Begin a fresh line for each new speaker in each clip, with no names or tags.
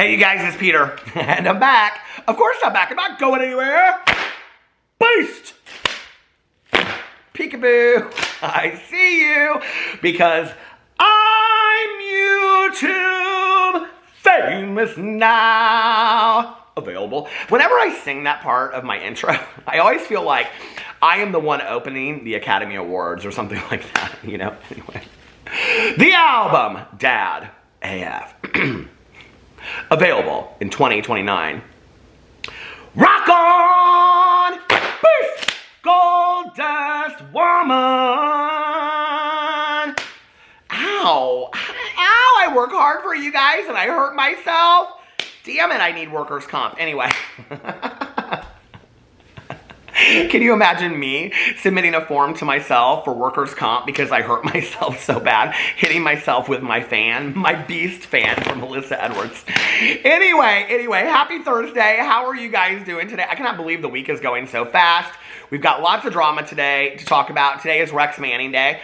Hey you guys, it's Peter, and I'm back. Of course I'm back, I'm not going anywhere. Beast! Peekaboo, I see you, because I'm YouTube famous now. Available. Whenever I sing that part of my intro, I always feel like I am the one opening the Academy Awards or something like that, you know? Anyway. The album, Dad AF. Available in 2029. Rock on! Beast! Gold Dust Woman! Ow! Ow! I work hard for you guys and I hurt myself. Damn it, I need workers' comp. Anyway. Can you imagine me submitting a form to myself for workers' comp because I hurt myself so bad, hitting myself with my fan, my Beast fan from Melissa Edwards. Anyway, happy Thursday. How are you guys doing today? I cannot believe the week is going so fast. We've got lots of drama today to talk about. Today is Rex Manning Day.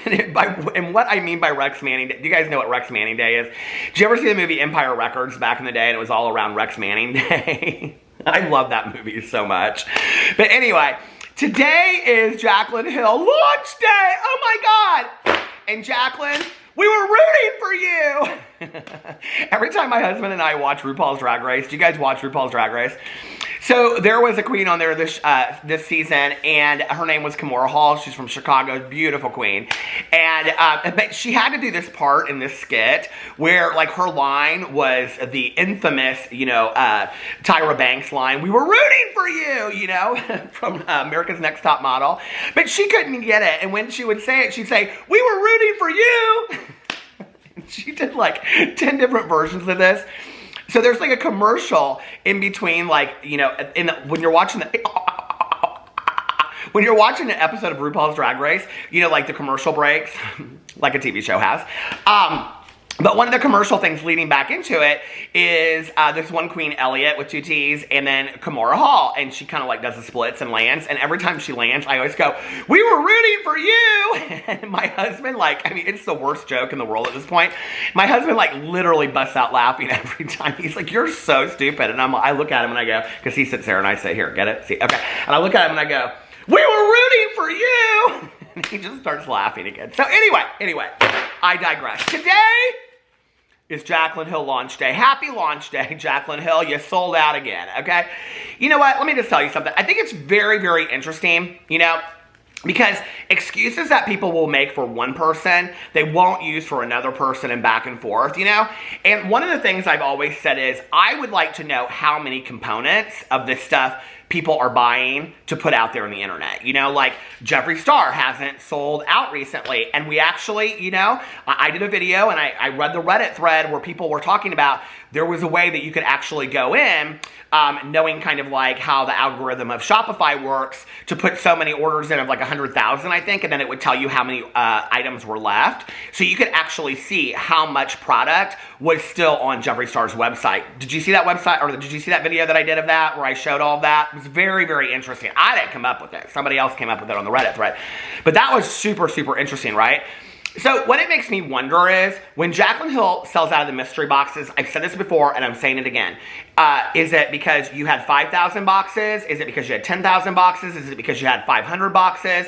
And what I mean by Rex Manning Day, do you guys know what Rex Manning Day is? Did you ever see the movie Empire Records back in the day and it was all around Rex Manning Day? I love that movie so much. But anyway, today is Jaclyn Hill launch day. Oh my God. And Jaclyn, we were rooting for you. Every time my husband and I watch RuPaul's Drag Race, do you guys watch RuPaul's Drag Race? So there was a queen on there this season, and her name was Kimora Hall. She's from Chicago, beautiful queen. And but she had to do this part in this skit where, like, her line was the infamous, Tyra Banks line. We were rooting for you, from America's Next Top Model. But she couldn't get it, and when she would say it, she'd say, "We were rooting for you." She did like 10 different versions of this. So there's like a commercial in between, like, when you're watching an episode of RuPaul's Drag Race, like the commercial breaks, like a TV show has. But one of the commercial things leading back into it is this one queen, Elliot, with 2 T's, and then Kimora Hall, and she kind of like does the splits and lands, and every time she lands, I always go, "We were rooting for you!" And my husband, it's the worst joke in the world at this point. My husband, literally busts out laughing every time. He's like, "You're so stupid," and I look at him and I go, because he sits there and I say, "Here, get it? See, okay." And I look at him and I go, "We were rooting for you!" And he just starts laughing again. So anyway, I digress. Today is Jaclyn Hill launch day. Happy launch day, Jaclyn Hill. You sold out again, okay? You know what? Let me just tell you something. I think it's very, very interesting, because excuses that people will make for one person, they won't use for another person and back and forth, And one of the things I've always said is I would like to know how many components of this stuff people are buying to put out there on the internet. Like Jeffree Star hasn't sold out recently. And we actually, I did a video and I read the Reddit thread where people were talking about there was a way that you could actually go in, knowing kind of like how the algorithm of Shopify works, to put so many orders in of like 100,000, I think, and then it would tell you how many items were left. So you could actually see how much product was still on Jeffree Star's website. Did you see that website, or did you see that video that I did of that, where I showed all of that? It was very, very interesting. I didn't come up with it. Somebody else came up with it on the Reddit thread. But that was super, super interesting, right? So what it makes me wonder is, when Jaclyn Hill sells out of the mystery boxes, I've said this before and I'm saying it again, is it because you had 5,000 boxes? Is it because you had 10,000 boxes? Is it because you had 500 boxes?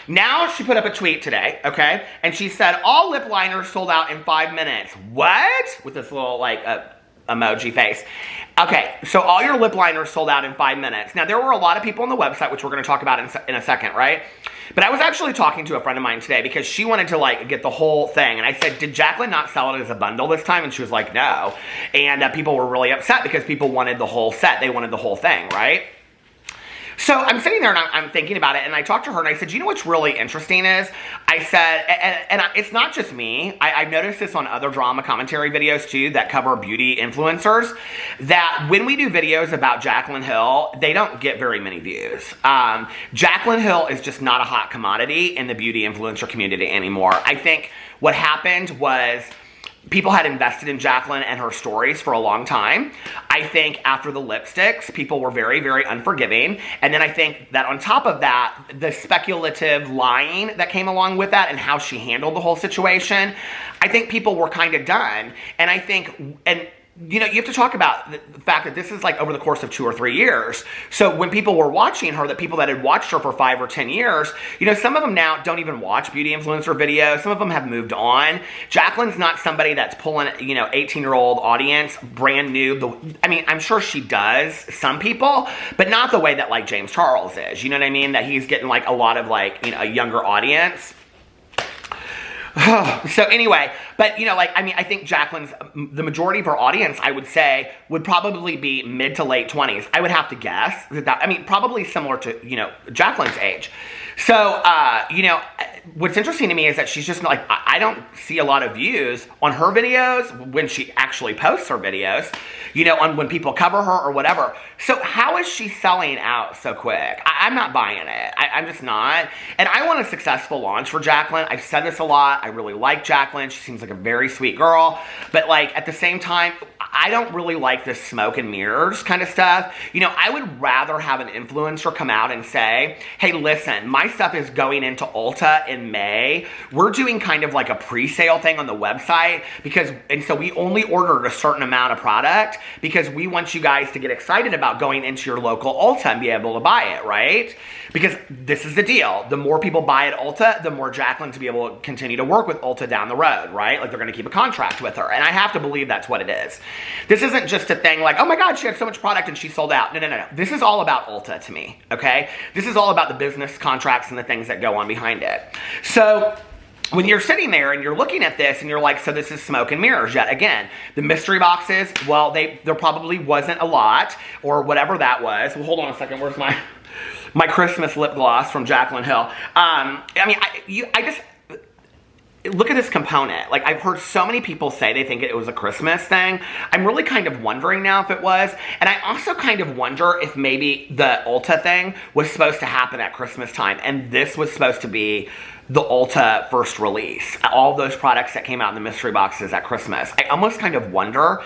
Now she put up a tweet today, okay? And she said, all lip liners sold out in 5 minutes. What? With this little, emoji face. Okay, so all your lip liners sold out in 5 minutes. Now, there were a lot of people on the website, which we're going to talk about in a second, right? But I was actually talking to a friend of mine today because she wanted to, get the whole thing. And I said, did Jaclyn not sell it as a bundle this time? And she was like, no. And people were really upset because people wanted the whole set. They wanted the whole thing, right? So I'm sitting there and I'm thinking about it, and I talked to her and I said, you know what's really interesting is, I said, and it's not just me, I've noticed this on other drama commentary videos too that cover beauty influencers, that when we do videos about Jaclyn Hill, they don't get very many views. Jaclyn Hill is just not a hot commodity in the beauty influencer community anymore. I think what happened was, people had invested in Jaclyn and her stories for a long time. I think after the lipsticks, people were very, very unforgiving. And then I think that on top of that, the speculative lying that came along with that and how she handled the whole situation, I think people were kind of done. And I think, and you know, you have to talk about the fact that this is like over the course of 2 or 3 years. So when people were watching her, the people that had watched her for 5 or 10 years, you know, some of them now don't even watch beauty influencer videos. Some of them have moved on. Jaclyn's not somebody that's pulling, you know, 18-year-old audience, brand new. I mean, I'm sure she does, some people, but not the way that like James Charles is. You know what I mean? That he's getting like a lot of like, you know, a younger audience. So anyway, but you know, like, I mean, I think Jaclyn's, the majority of her audience, I would say, would probably be mid to late 20s. I would have to guess that, I mean, probably similar to, you know, Jaclyn's age. So, you know, what's interesting to me is that she's just like, I don't see a lot of views on her videos when she actually posts her videos, you know, on when people cover her or whatever. So how is she selling out so quick? I'm not buying it. I'm just not. And I want a successful launch for Jaclyn. I've said this a lot. I really like Jaclyn. She seems like a very sweet girl. But like at the same time, I don't really like this smoke and mirrors kind of stuff. You know, I would rather have an influencer come out and say, hey, listen, my stuff is going into Ulta in May. We're doing kind of like a pre-sale thing on the website and so we only ordered a certain amount of product because we want you guys to get excited about going into your local Ulta and be able to buy it, right? Because this is the deal. The more people buy at Ulta, the more Jaclyn to be able to continue to work with Ulta down the road, right? Like they're going to keep a contract with her. And I have to believe that's what it is. This isn't just a thing like, oh my God, she had so much product and she sold out. No. This is all about Ulta to me, okay? This is all about the business contracts and the things that go on behind it. So when you're sitting there and you're looking at this and you're like, so this is smoke and mirrors yet again. The mystery boxes, well, there probably wasn't a lot or whatever that was. Well, hold on a second. Where's my Christmas lip gloss from Jaclyn Hill? I mean, I just look at this component. Like, I've heard so many people say they think it was a Christmas thing. I'm really kind of wondering now if it was. And I also kind of wonder if maybe the Ulta thing was supposed to happen at Christmas time. And this was supposed to be the Ulta first release. All those products that came out in the mystery boxes at Christmas. I almost kind of wonder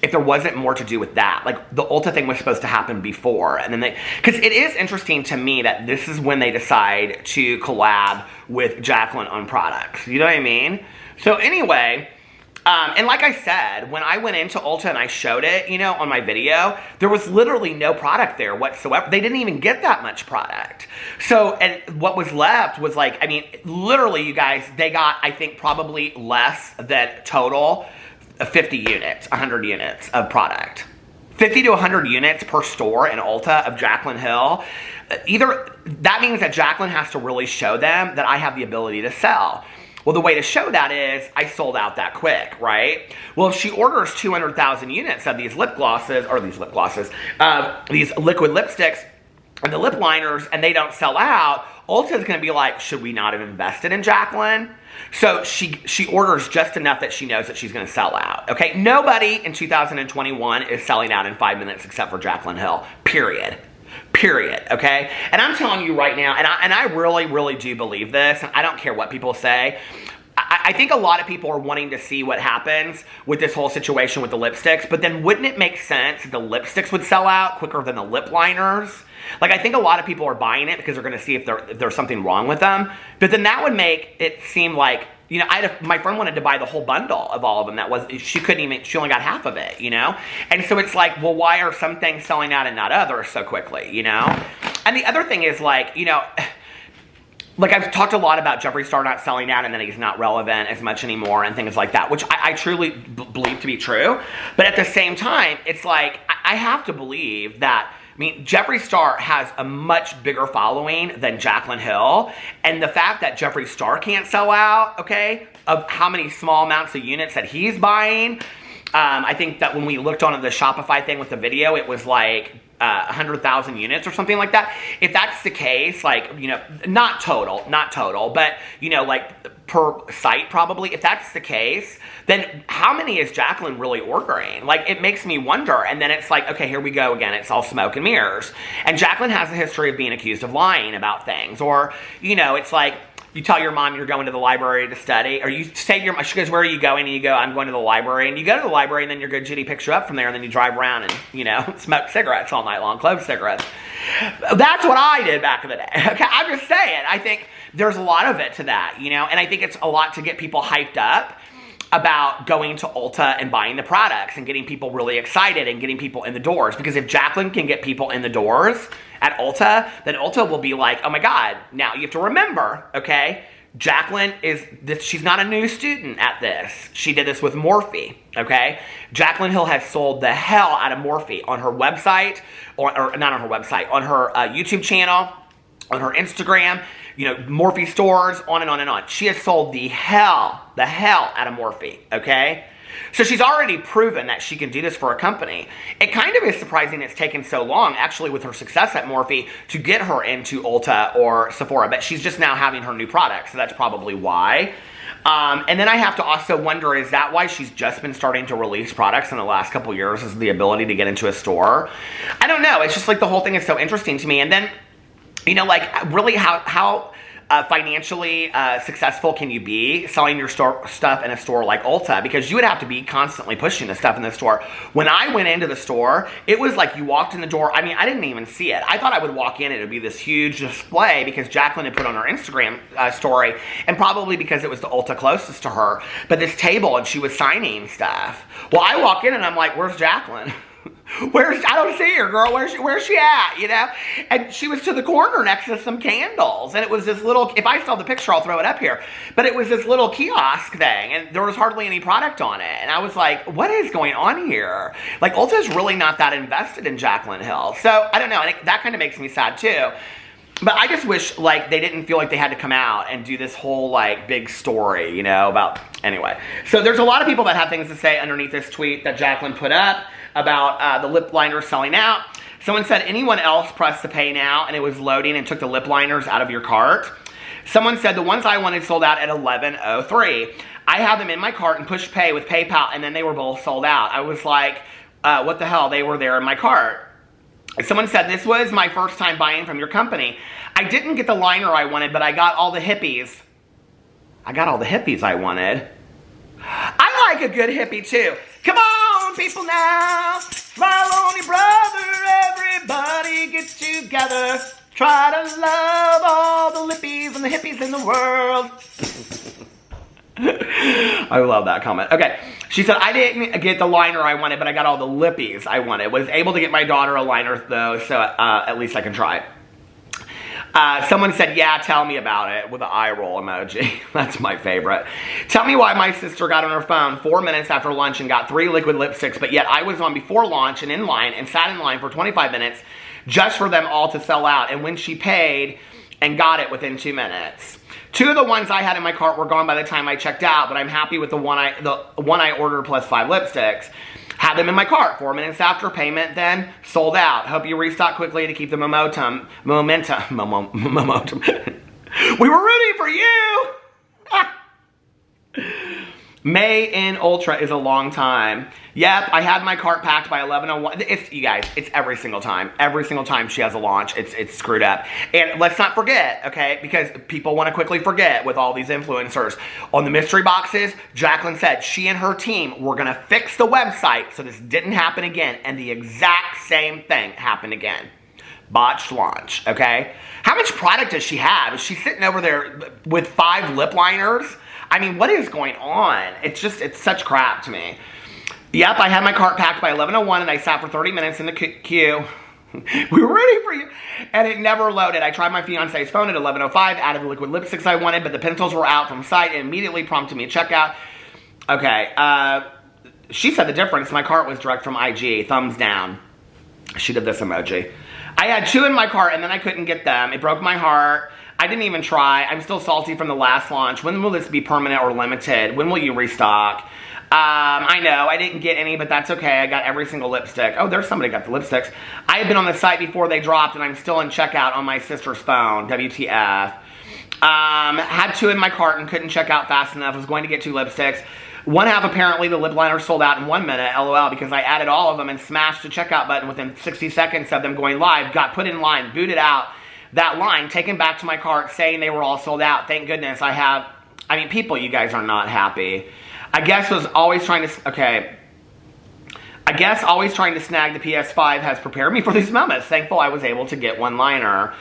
if there wasn't more to do with that. Like, the Ulta thing was supposed to happen before. And then because it is interesting to me that this is when they decide to collab with Jaclyn on products. You know what I mean? So anyway, and like I said, when I went into Ulta and I showed it, you know, on my video, there was literally no product there whatsoever. They didn't even get that much product. So, and what was left was like, I mean, literally, you guys, they got, I think, probably less than total 50 units, 100 units of product. 50 to 100 units per store in Ulta of Jaclyn Hill. Either, that means that Jaclyn has to really show them that I have the ability to sell. Well, the way to show that is I sold out that quick, right? Well, if she orders 200,000 units of these lip glosses, these liquid lipsticks and the lip liners, and they don't sell out, Ulta's going to be like, should we not have invested in Jaclyn? So she orders just enough that she knows that she's going to sell out, okay? Nobody in 2021 is selling out in 5 minutes except for Jaclyn Hill, period, okay? And I'm telling you right now, and I really, really do believe this, and I don't care what people say. I think a lot of people are wanting to see what happens with this whole situation with the lipsticks, but then wouldn't it make sense that the lipsticks would sell out quicker than the lip liners? Like, I think a lot of people are buying it because they're going to see if there's something wrong with them, but then that would make it seem like, you know, my friend wanted to buy the whole bundle of all of them. She only got half of it, you know? And so it's like, well, why are some things selling out and not others so quickly, you know? And the other thing is, like, you know, like, I've talked a lot about Jeffree Star not selling out and then he's not relevant as much anymore and things like that, which I truly believe to be true. But at the same time, it's like, I have to believe that, I mean, Jeffree Star has a much bigger following than Jaclyn Hill. And the fact that Jeffree Star can't sell out, okay, of how many small amounts of units that he's buying, I think that when we looked on the Shopify thing with the video, it was like 100,000 units or something like that. If that's the case, like, you know, not total, but, you know, like per site probably, if that's the case, then how many is Jaclyn really ordering? Like, it makes me wonder. And then it's like, okay, here we go again. It's all smoke and mirrors. And Jaclyn has a history of being accused of lying about things. Or, you know, it's like, you tell your mom you're going to the library to study, or you say to your mom, she goes, where are you going? And you go, I'm going to the library. And you go to the library, and then your good Judy picks you up from there, and then you drive around and, you know, smoke cigarettes all night long, clove cigarettes. That's what I did back in the day. Okay, I'm just saying, I think there's a lot of it to that, you know, and I think it's a lot to get people hyped up. about going to Ulta and buying the products and getting people really excited and getting people in the doors. Because if Jaclyn can get people in the doors at Ulta, then Ulta will be like, oh my God. Now, you have to remember, okay, Jaclyn she's not a new student at this. She did this with Morphe, okay? Jaclyn Hill has sold the hell out of Morphe on her website, or not on her website, on her YouTube channel, on her Instagram, you know, Morphe stores, on and on and on. She has sold the hell out of Morphe, okay? So she's already proven that she can do this for a company. It kind of is surprising it's taken so long, actually, with her success at Morphe, to get her into Ulta or Sephora, but she's just now having her new product, so that's probably why. And then I have to also wonder, is that why she's just been starting to release products in the last couple years, is the ability to get into a store? I don't know. It's just like the whole thing is so interesting to me. And then, you know, like, really, how financially successful can you be selling your stuff in a store like Ulta? Because you would have to be constantly pushing the stuff in the store. When I went into the store, it was like you walked in the door. I mean, I didn't even see it. I thought I would walk in and it would be this huge display because Jaclyn had put on her Instagram story, and probably because it was the Ulta closest to her. But this table, and she was signing stuff. Well, I walk in and I'm like, where's Jaclyn? I don't see her, girl. Where's she at, you know? And she was to the corner next to some candles. And it was this little, if I still have the picture, I'll throw it up here. But it was this little kiosk thing, and there was hardly any product on it. And I was like, what is going on here? Like, Ulta's really not that invested in Jaclyn Hill. So, I don't know. And that kind of makes me sad, too. But I just wish, like, they didn't feel like they had to come out and do this whole, like, big story, you know, about, anyway. So there's a lot of people that have things to say underneath this tweet that Jaclyn put up about the lip liners selling out. Someone said, anyone else press the pay now, and it was loading and took the lip liners out of your cart. Someone said, the ones I wanted sold out at 11:03. I had them in my cart and pushed pay with PayPal, and then they were both sold out. I was like, what the hell? They were there in my cart. Someone said, this was my first time buying from your company. I didn't get the liner I wanted, but I got all the hippies. I got all the hippies I wanted. I like a good hippie, too. Come on, people now. Smile on your brother. Everybody get together. Try to love all the lippies and the hippies in the world. I love that comment. Okay. She said, I didn't get the liner I wanted, but I got all the lippies I wanted. Was able to get my daughter a liner, though, so at least I can try it. Someone said, yeah, tell me about it, with an eye roll emoji. That's my favorite. Tell me why my sister got on her phone 4 minutes after lunch and got 3 liquid lipsticks, but yet I was on before launch and in line and sat in line for 25 minutes just for them all to sell out. And when she paid and got it within 2 minutes. 2 of the ones I had in my cart were gone by the time I checked out, but I'm happy with the one I ordered plus 5 lipsticks. Had them in my cart 4 minutes after payment, then sold out. Hope you restock quickly to keep the momentum. We were rooting for you. May in Ultra is a long time. Yep, I had my cart packed by 11:01. You guys, it's every single time. Every single time she has a launch, it's screwed up. And let's not forget, okay, because people want to quickly forget with all these influencers. On the mystery boxes, Jaclyn said she and her team were going to fix the website so this didn't happen again. And the exact same thing happened again. Botched launch, okay? How much product does she have? Is she sitting over there with 5 lip liners? I mean, what is going on? It's such crap to me. Yep, I had my cart packed by 11:01 and I sat for 30 minutes in the queue. We were ready for you. And it never loaded. I tried my fiance's phone at 11:05, added the liquid lipsticks I wanted, but the pencils were out from sight and immediately prompted me to check out. Okay, she said the difference. My cart was direct from IG, thumbs down. She did this emoji. I had 2 in my cart and then I couldn't get them. It broke my heart. I didn't even try. I'm still salty from the last launch. When will this be permanent or limited? When will you restock? I know, I didn't get any, but that's okay. I got every single lipstick. Oh, there's somebody got the lipsticks. I had been on the site before they dropped, and I'm still in checkout on my sister's phone. WTF. Had 2 in my cart and couldn't check out fast enough. Was going to get 2 lipsticks. One half, apparently, the lip liner sold out in 1 minute, LOL, because I added all of them and smashed the checkout button within 60 seconds of them going live. Got put in line, booted out that line, taken back to my cart, saying they were all sold out. Thank goodness I mean, people, you guys are not happy. I guess always trying to snag the PS5 has prepared me for these moments. Thankful I was able to get one liner.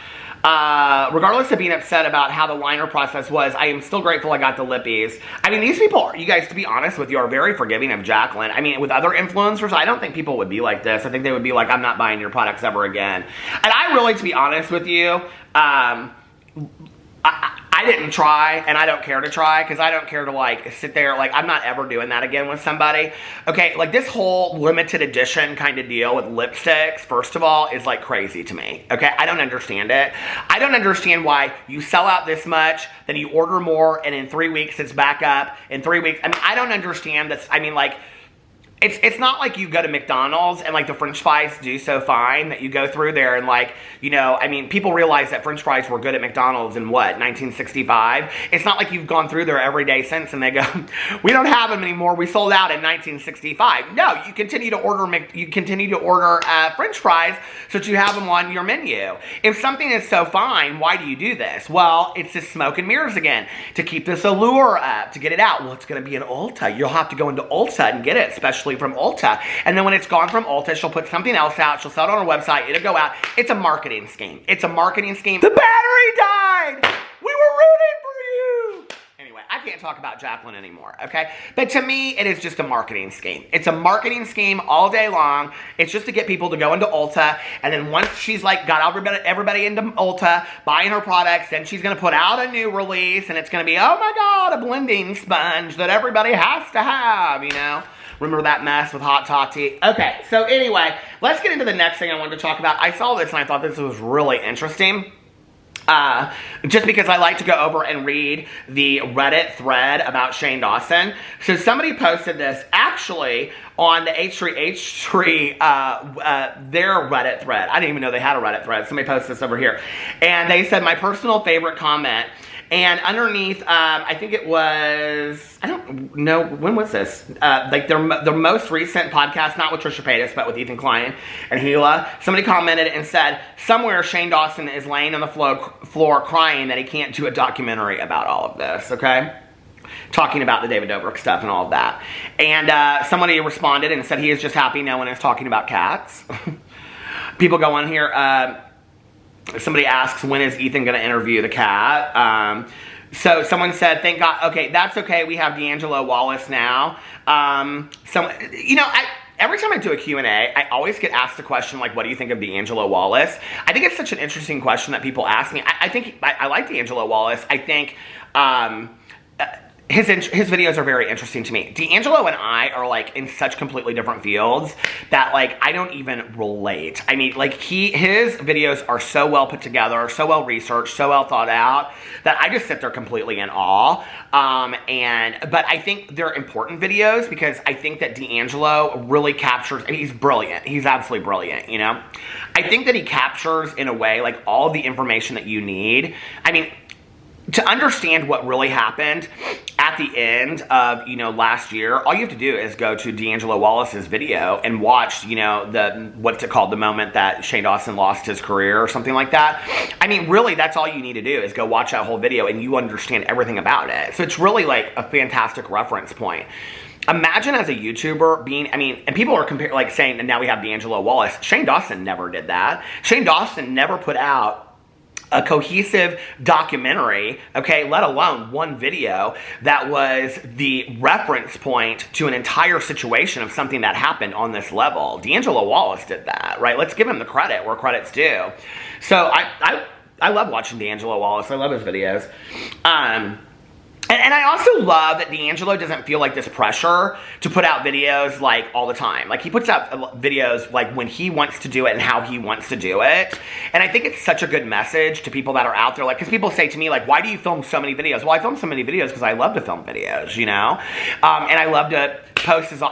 Regardless of being upset about how the liner process was, I am still grateful I got the lippies. I mean, these people, you guys, to be honest with you, are very forgiving of Jaclyn. I mean, with other influencers, I don't think people would be like this. I think they would be like, I'm not buying your products ever again. And I really, to be honest with you, I didn't try, and I don't care to try, because I don't care to, like, sit there, like, I'm not ever doing that again with somebody. Okay, like, this whole limited edition kind of deal with lipsticks, first of all, is, like, crazy to me, okay? I don't understand it. I don't understand why you sell out this much, then you order more, and in 3 weeks, it's back up. In 3 weeks, I mean, I don't understand this. I mean, like, it's not like you go to McDonald's and, like, the French fries do so fine that you go through there and, like, you know, I mean, people realize that French fries were good at McDonald's in, what, 1965? It's not like you've gone through there every day since and they go, we don't have them anymore, we sold out in 1965. No, you continue to order French fries so that you have them on your menu. If something is so fine, why do you do this? Well, it's just smoke and mirrors again, to keep this allure up, to get it out. Well, it's going to be an Ulta. You'll have to go into Ulta and get it, especially from Ulta. And then when it's gone from Ulta, she'll put something else out. She'll sell it on her website. It'll go out. It's a marketing scheme. It's a marketing scheme. The battery died! We were rooting for you! Anyway, I can't talk about Jaclyn anymore, okay? But to me, it is just a marketing scheme. It's a marketing scheme all day long. It's just to get people to go into Ulta, and then once she's, like, got everybody into Ulta, buying her products, then she's going to put out a new release, and it's going to be, oh my God, a blending sponge that everybody has to have, you know? Remember that mess with Hot Toddy? Okay, so anyway, let's get into the next thing I wanted to talk about. I saw this and I thought this was really interesting. Just because I like to go over and read the Reddit thread about Shane Dawson. So somebody posted this actually on the H3, their Reddit thread. I didn't even know they had a Reddit thread. Somebody posted this over here. And they said, my personal favorite comment. And underneath, I think it was, I don't know, when was this? Like their most recent podcast, not with Trisha Paytas, but with Ethan Klein and Gila. Somebody commented and said, somewhere Shane Dawson is laying on the floor crying that he can't do a documentary about all of this, okay? Talking about the David Dobrik stuff and all of that. And somebody responded and said he is just happy no one is talking about cats. People go on here, somebody asks, when is Ethan going to interview the cat? So someone said, thank God. Okay, that's okay. We have D'Angelo Wallace now. You know, every time I do a Q&A, I always get asked the question, like, what do you think of D'Angelo Wallace? I think it's such an interesting question that people ask me. I think I like D'Angelo Wallace. I think his videos are very interesting to me. D'Angelo and I are, like, in such completely different fields that, like, I don't even relate. I mean, like, his videos are so well put together, so well researched, so well thought out, that I just sit there completely in awe. But I think they're important videos because I think that D'Angelo really captures, I mean, he's brilliant. He's absolutely brilliant, you know? I think that he captures, in a way, like, all the information that you need. I mean, to understand what really happened at the end of, you know, last year, all you have to do is go to D'Angelo Wallace's video and watch, you know, what's it called, the moment that Shane Dawson lost his career or something like that. I mean, really, that's all you need to do is go watch that whole video and you understand everything about it. So it's really, like, a fantastic reference point. Imagine as a YouTuber being, I mean, and people are like saying, and now we have D'Angelo Wallace. Shane Dawson never did that. Shane Dawson never put out a cohesive documentary, okay, let alone one video that was the reference point to an entire situation of something that happened on this level. D'Angelo Wallace did that, right? Let's give him the credit where credit's due. So I love watching D'Angelo Wallace. I love his videos. And I also love that D'Angelo doesn't feel like this pressure to put out videos, like, all the time. Like, he puts out videos, like, when he wants to do it and how he wants to do it. And I think it's such a good message to people that are out there. Like, because people say to me, like, why do you film so many videos? Well, I film so many videos because I love to film videos, you know? And I love to post if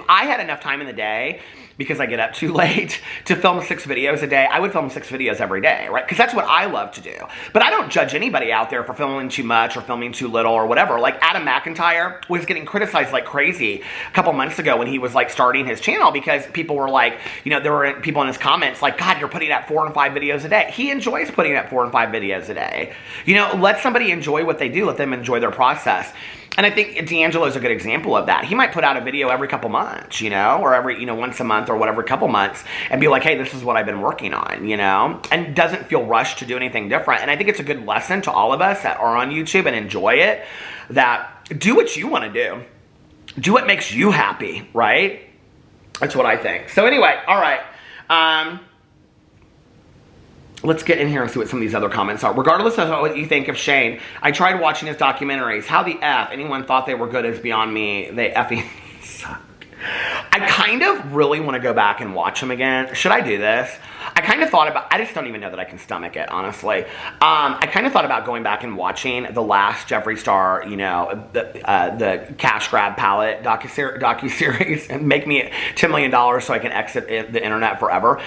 I had enough time in the day, because I get up too late, to film 6 videos a day, I would film 6 videos every day, right? Because that's what I love to do. But I don't judge anybody out there for filming too much or filming too little or whatever. Like, Adam McIntyre was getting criticized like crazy a couple months ago when he was, like, starting his channel because people were like, you know, there were people in his comments like, God, you're putting out 4 and 5 videos a day. He enjoys putting out 4 and 5 videos a day. You know, let somebody enjoy what they do. Let them enjoy their process. And I think D'Angelo's a good example of that. He might put out a video every couple months, you know, or every, you know, once a month or whatever, couple months, and be like, hey, this is what I've been working on, you know, and doesn't feel rushed to do anything different. And I think it's a good lesson to all of us that are on YouTube and enjoy it, that do what you want to do. Do what makes you happy, right? That's what I think. So anyway, all right. Let's get in here and see what some of these other comments are. Regardless of what you think of Shane, I tried watching his documentaries. How the F anyone thought they were good is beyond me. They effing suck. I kind of really want to go back and watch them again. Should I do this? I kind of thought about, I just don't even know that I can stomach it, honestly. I kind of thought about going back and watching the last Jeffree Star, you know, the cash grab palette docuseries and make me $10 million so I can exit the internet forever.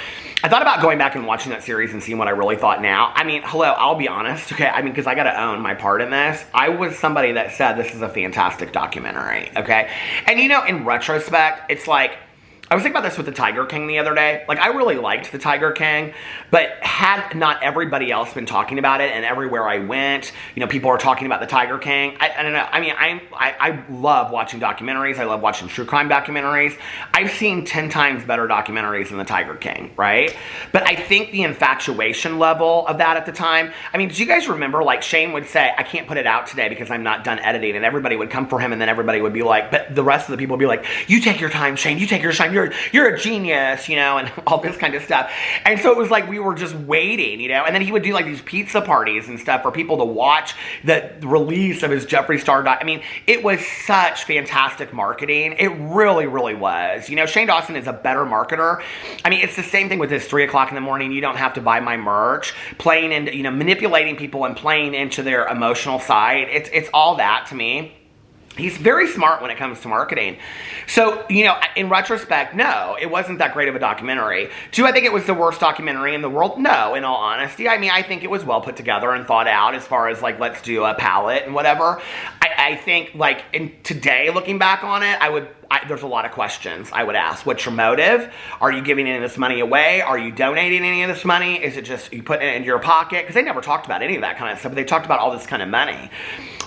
I thought about going back and watching that series and seeing what I really thought now. I mean, hello, I'll be honest, okay? I mean, because I got to own my part in this. I was somebody that said this is a fantastic documentary, okay? And, you know, in retrospect, it's like, I was thinking about this with the Tiger King the other day. Like, I really liked the Tiger King, but had not everybody else been talking about it, and everywhere I went, you know, people are talking about the Tiger King. I don't know. I mean, I love watching documentaries. I love watching true crime documentaries. I've seen 10 times better documentaries than the Tiger King, right? But I think the infatuation level of that at the time, I mean, did you guys remember, like, Shane would say, I can't put it out today because I'm not done editing, and everybody would come for him, and then everybody would be like, but the rest of the people would be like, you take your time, Shane, you take your time, you're a genius, you know, and all this kind of stuff. And so it was like we were just waiting, you know, and then he would do like these pizza parties and stuff for people to watch the release of his Jeffree Star I mean, it was such fantastic marketing. It really, really was. You know, Shane Dawson is a better marketer. I mean, it's the same thing with his 3 o'clock in the morning, you don't have to buy my merch, playing into, you know, manipulating people and playing into their emotional side. It's all that to me. He's very smart when it comes to marketing. So, you know, in retrospect, no, it wasn't that great of a documentary. Do I think it was the worst documentary in the world? No, in all honesty. I mean, I think it was well put together and thought out as far as, like, let's do a palette and whatever. I think, like, today, looking back on it, there's a lot of questions I would ask. What's your motive? Are you giving any of this money away? Are you donating any of this money? Is it just you put it in your pocket? Because they never talked about any of that kind of stuff, but they talked about all this kind of money.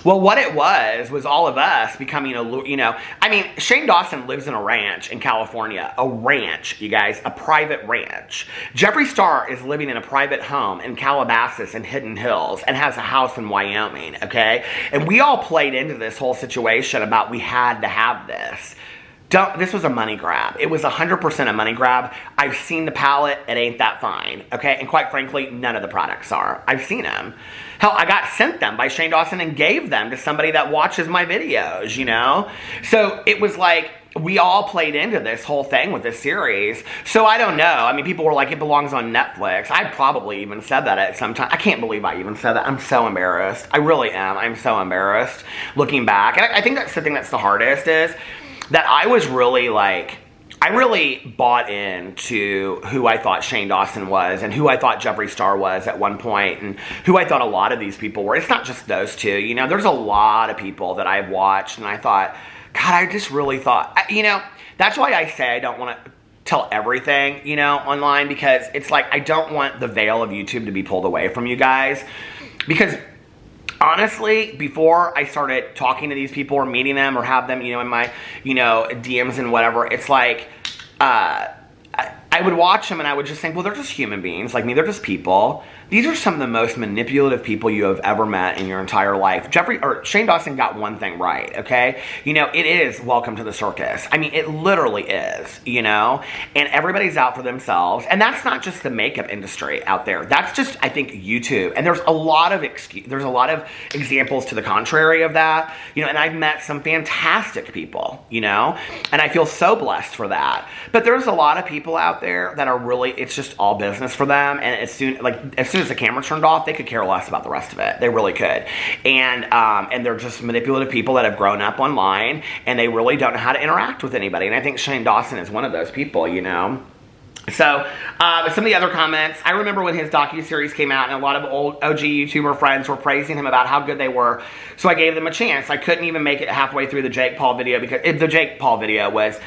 Well, what it was all of us becoming you know, I mean, Shane Dawson lives in a ranch in California. A ranch, you guys, a private ranch. Jeffree Star is living in a private home in Calabasas and Hidden Hills and has a house in Wyoming, okay? And we all played into this whole situation about we had to have this. This was a money grab. It was 100% a money grab. I've seen the palette. It ain't that fine, okay? And quite frankly, none of the products are. I've seen them. Hell, I got sent them by Shane Dawson and gave them to somebody that watches my videos, you know? So it was like, we all played into this whole thing with this series. So I don't know. I mean, people were like, it belongs on Netflix. I probably even said that at some time. I can't believe I even said that. I'm so embarrassed. I really am. I'm so embarrassed looking back. And I think that's the thing that's the hardest is that I was really like, I really bought into who I thought Shane Dawson was and who I thought Jeffree Star was at one point and who I thought a lot of these people were. It's not just those two, you know, there's a lot of people that I've watched and I thought, God, I just really thought, you know, that's why I say I don't want to tell everything, you know, online, because it's like, I don't want the veil of YouTube to be pulled away from you guys, because honestly, before I started talking to these people or meeting them or have them, you know, in my, you know, DMs and whatever, it's like, I would watch them and I would just think, well, they're just human beings like me. They're just people. These are some of the most manipulative people you have ever met in your entire life. Shane Dawson got one thing right, okay? You know, it is welcome to the circus. I mean, it literally is, you know? And everybody's out for themselves. And that's not just the makeup industry out there. That's just, I think, YouTube. And there's a lot of examples to the contrary of that. You know, and I've met some fantastic people, you know? And I feel so blessed for that. But there's a lot of people out there that are really, it's just all business for them. And as soon as the camera turned off, they could care less about the rest of it. They really could. And they're just manipulative people that have grown up online and they really don't know how to interact with anybody. And I think Shane Dawson is one of those people, you know. So, some of the other comments, I remember when his docuseries came out and a lot of old OG YouTuber friends were praising him about how good they were, so I gave them a chance. I couldn't even make it halfway through the Jake Paul video because the Jake Paul video was,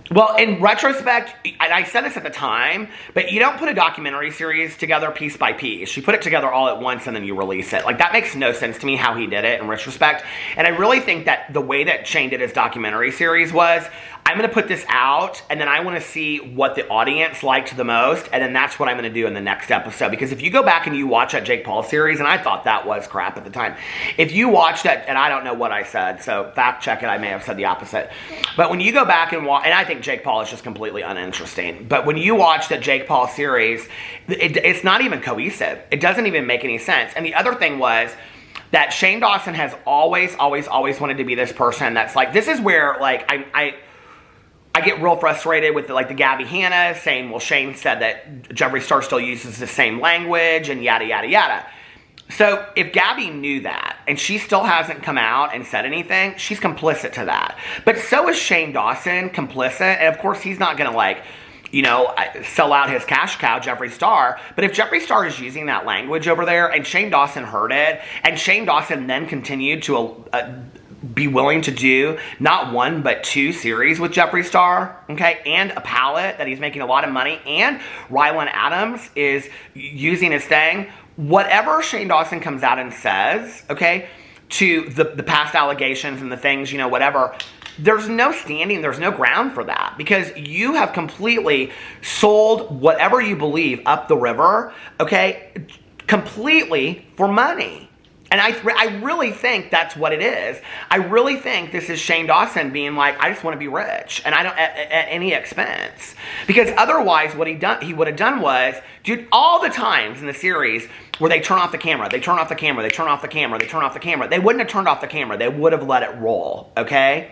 Well, in retrospect, and I said this at the time, but you don't put a documentary series together piece by piece. You put it together all at once and then you release it. Like, that makes no sense to me how he did it in retrospect. And I really think that the way that Shane did his documentary series was, I'm going to put this out, and then I want to see what the audience liked the most, and then that's what I'm going to do in the next episode. Because if you go back and you watch that Jake Paul series, and I thought that was crap at the time. If you watch that, and I don't know what I said, so fact check it, I may have said the opposite. But when you go back and watch, and I think Jake Paul is just completely uninteresting. But when you watch that Jake Paul series, it's not even cohesive. It doesn't even make any sense. And the other thing was that Shane Dawson has always wanted to be this person that's like, this is where, like, I get real frustrated with the Gabby Hanna saying, well, Shane said that Jeffree Star still uses the same language and yada, yada, yada. So if Gabby knew that and she still hasn't come out and said anything, she's complicit to that. But so is Shane Dawson complicit. And of course, he's not going to sell out his cash cow, Jeffree Star. But if Jeffree Star is using that language over there and Shane Dawson heard it, and Shane Dawson then continued to be willing to do not one but two series with Jeffree Star, okay, and a palette that he's making a lot of money, and Rylan Adams is using his thing, whatever Shane Dawson comes out and says, okay, to the past allegations and the things, whatever, there's no standing, there's no ground for that, because you have completely sold whatever you believe up the river, okay, completely for money. And I really think that's what it is. I really think this is Shane Dawson being like, I just want to be rich, and I don't at any expense. Because otherwise, what he would have done was, dude, all the times in the series where they turn off the camera, they turn off the camera, they turn off the camera, they turn off the camera, they wouldn't have turned off the camera. They would have let it roll, okay?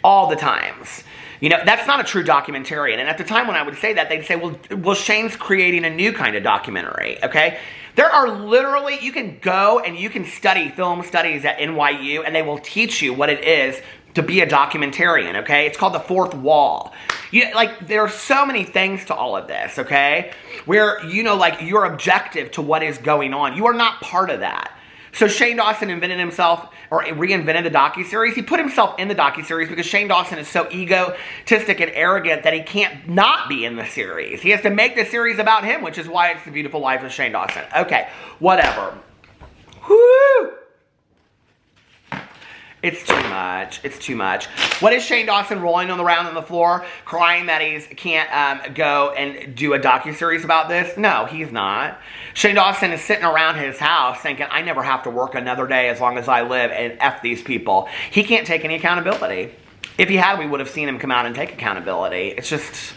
All the times. That's not a true documentarian. And at the time when I would say that, they'd say, well, Shane's creating a new kind of documentary, okay? There are literally, you can go and you can study film studies at NYU, and they will teach you what it is to be a documentarian, okay? It's called the fourth wall. There are so many things to all of this, okay? Where, you're objective to what is going on. You are not part of that. So Shane Dawson invented himself, or reinvented the docuseries. He put himself in the docuseries because Shane Dawson is so egotistic and arrogant that he can't not be in the series. He has to make the series about him, which is why it's The Beautiful Life of Shane Dawson. Okay, whatever. Woo! It's too much. It's too much. What is Shane Dawson rolling around on the floor, crying that he can't go and do a docuseries about this? No, he's not. Shane Dawson is sitting around his house thinking, I never have to work another day as long as I live, and F these people. He can't take any accountability. If he had, we would have seen him come out and take accountability. It's just...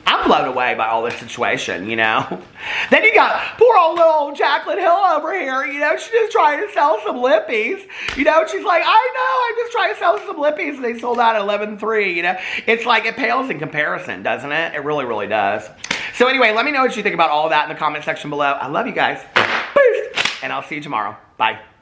I'm blown away by all this situation, Then you got poor old little Jaclyn Hill over here, she's just trying to sell some lippies. She's like, I know, I'm just trying to sell some lippies, and they sold out at 11.3, It's like, it pales in comparison, doesn't it? It really, really does. So anyway, let me know what you think about all of that in the comment section below. I love you guys. Peace. And I'll see you tomorrow. Bye.